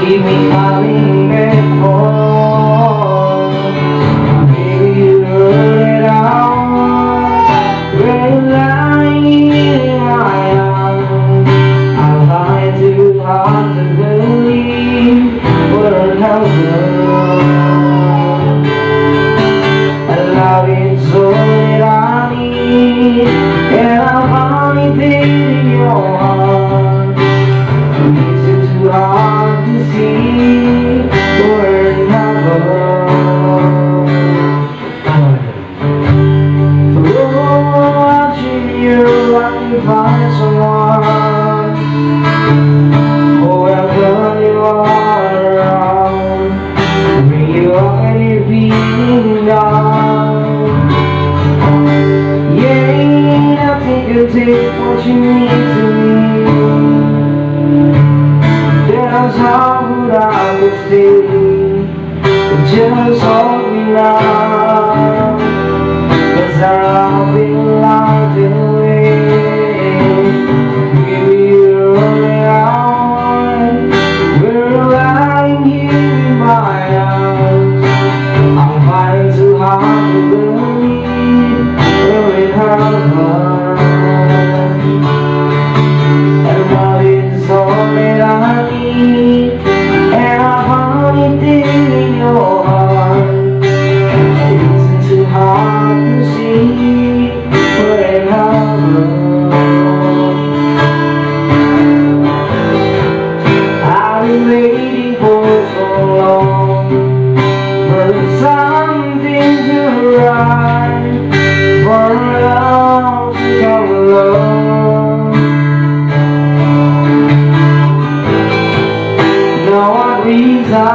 keep me coming back home. Baby, you run it out, red line in my arms. I find too hard to believe what happened. I love it so that I need, and I found it in your heart. Is it too hard to see where it happened? Oh, I treat you like you find someone. Oh, welcome you all around, bring you up when you're feeling down. Yeah, I think you'll take what you need to me. That's how good I would stay. Just hold me now, 'cause our love will last away. Baby, you're only out, we're lying here in my arms. I'm fighting too hard to believe where it happened. And love is all that I need, and I found it in your heart. It isn't too hard to see where it happened. I've been waiting for so long for something to rise, for love to come along. Now what reason